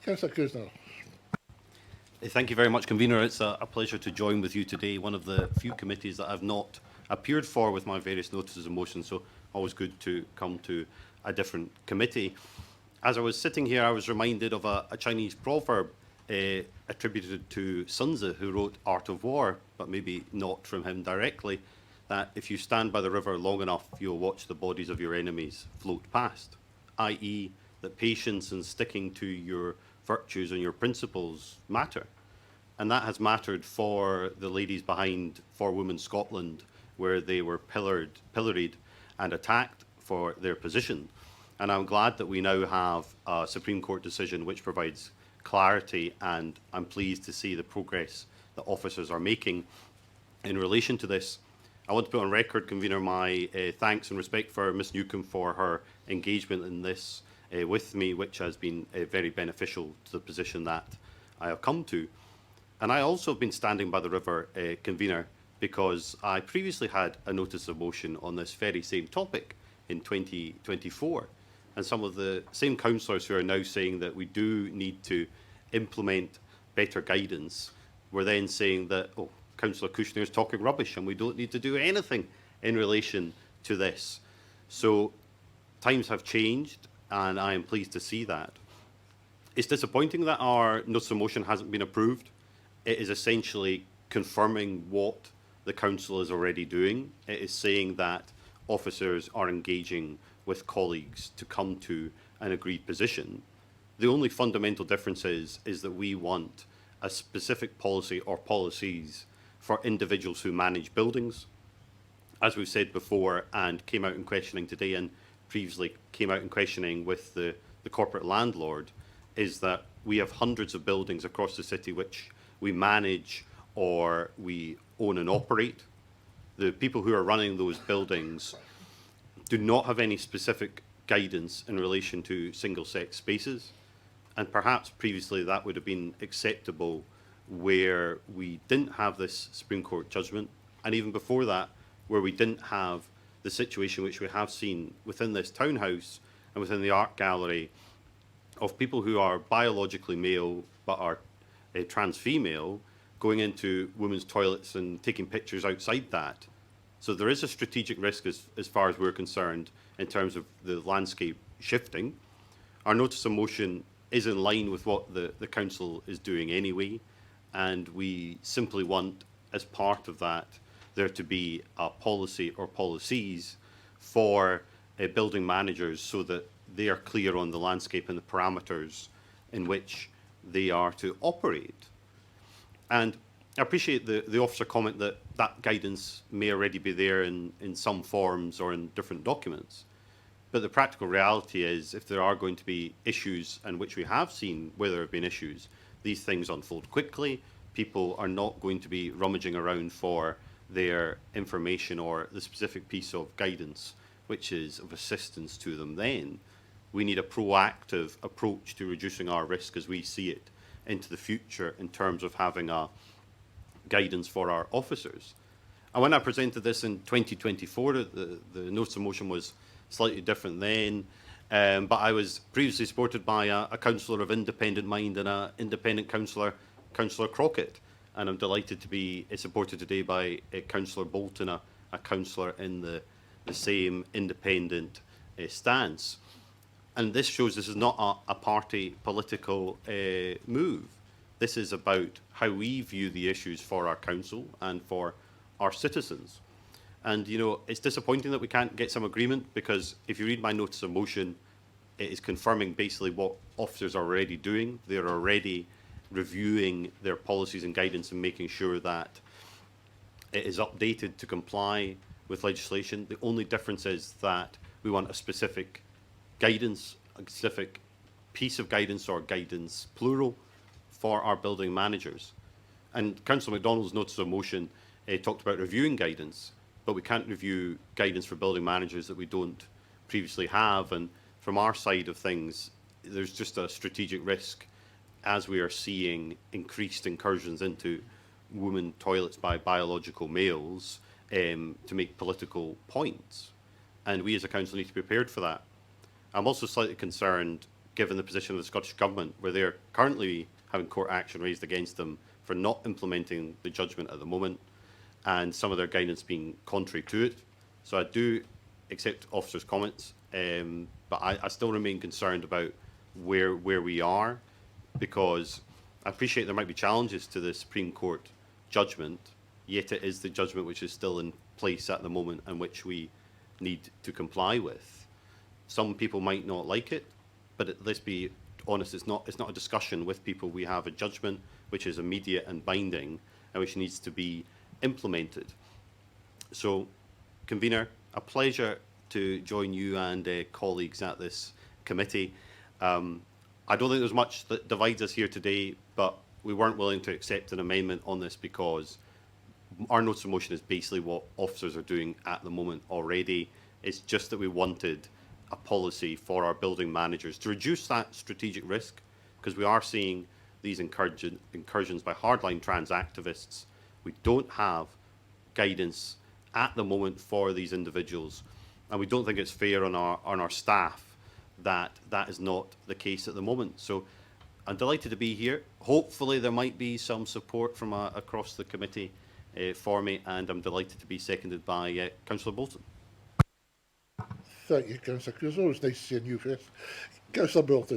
Councillor Cusnell. Thank you very much, Convener. It's a pleasure to join with you today, one of the few committees that I've not appeared for with my various notices of motion, so always good to come to a different committee. As I was sitting here, I was reminded of a Chinese proverb attributed to Sun Tzu, who wrote Art of War, but maybe not from him directly, that if you stand by the river long enough, you'll watch the bodies of your enemies float past, i.e. that patience and sticking to your virtues and your principles matter. And that has mattered for the ladies behind For Women Scotland, where they were pilloried and attacked for their position. And I'm glad that we now have a Supreme Court decision which provides clarity, and I'm pleased to see the progress that officers are making in relation to this. I want to put on record, Convener, my thanks and respect for Ms Newcombe for her engagement in this with me, which has been very beneficial to the position that I have come to. And I also have been standing by the river, Convener, because I previously had a notice of motion on this very same topic in 2024. And some of the same councillors who are now saying that we do need to implement better guidance were then saying that, oh, Councillor Kushner is talking rubbish and we don't need to do anything in relation to this. So times have changed, and I am pleased to see that. It's disappointing that our notice of motion hasn't been approved. It is essentially confirming what the council is already doing. It is saying that officers are engaging with colleagues to come to an agreed position. The only fundamental difference is that we want a specific policy or policies for individuals who manage buildings. As we've said before and came out in questioning today and previously came out in questioning with the corporate landlord, is that we have hundreds of buildings across the city which we manage or we own and operate. The people who are running those buildings do not have any specific guidance in relation to single-sex spaces. And perhaps previously that would have been acceptable where we didn't have this Supreme Court judgment, and even before that, where we didn't have the situation which we have seen within this townhouse and within the art gallery of people who are biologically male but are trans female going into women's toilets and taking pictures outside that. So there is a strategic risk as far as we're concerned in terms of the landscape shifting. Our notice of motion is in line with what the council is doing anyway, and we simply want, as part of that, there to be a policy or policies for building managers so that they are clear on the landscape and the parameters in which they are to operate. And I appreciate the officer comment that that guidance may already be there in some forms or in different documents. But the practical reality is, if there are going to be issues, and which we have seen where there have been issues, these things unfold quickly. People are not going to be rummaging around for their information or the specific piece of guidance which is of assistance to them then. We need a proactive approach to reducing our risk as we see it into the future in terms of having a guidance for our officers. And when I presented this in 2024, the notice of motion was slightly different then, but I was previously supported by a councillor of independent mind and an independent councillor, Councillor Crockett, and I'm delighted to be supported today by Councillor Bolton, a councillor in the same independent stance. And this shows this is not a party political move. This is about how we view the issues for our council and for our citizens. And, you know, it's disappointing that we can't get some agreement, because if you read my notice of motion, it is confirming basically what officers are already doing. They're already reviewing their policies and guidance and making sure that it is updated to comply with legislation. The only difference is that we want a specific guidance, a specific piece of guidance or guidance plural for our building managers. And Councillor MacDonald's notice of motion talked about reviewing guidance, but we can't review guidance for building managers that we don't previously have. And from our side of things, there's just a strategic risk as we are seeing increased incursions into women toilets by biological males to make political points. And we as a council need to be prepared for that. I'm also slightly concerned given the position of the Scottish Government, where they're currently having court action raised against them for not implementing the judgment at the moment, and some of their guidance being contrary to it. So I do accept officers' comments, but I still remain concerned about where we are, because I appreciate there might be challenges to the Supreme Court judgment, yet it is the judgment which is still in place at the moment and which we need to comply with. Some people might not like it, but let's be honest, it's not a discussion with people. We have a judgment which is immediate and binding and which needs to be implemented. So, Convener, a pleasure to join you and colleagues at this committee. I don't think there's much that divides us here today, but we weren't willing to accept an amendment on this because our notice of motion is basically what officers are doing at the moment already. It's just that we wanted a policy for our building managers to reduce that strategic risk, because we are seeing these incursions by hardline trans activists. We don't have guidance at the moment for these individuals, and we don't think it's fair on our staff that that is not the case at the moment. So I'm delighted to be here. Hopefully there might be some support from across the committee for me, and I'm delighted to be seconded by Councillor Bolton. Thank you, Councillor Crusoe. It's nice to see a new face. Councillor Bolton.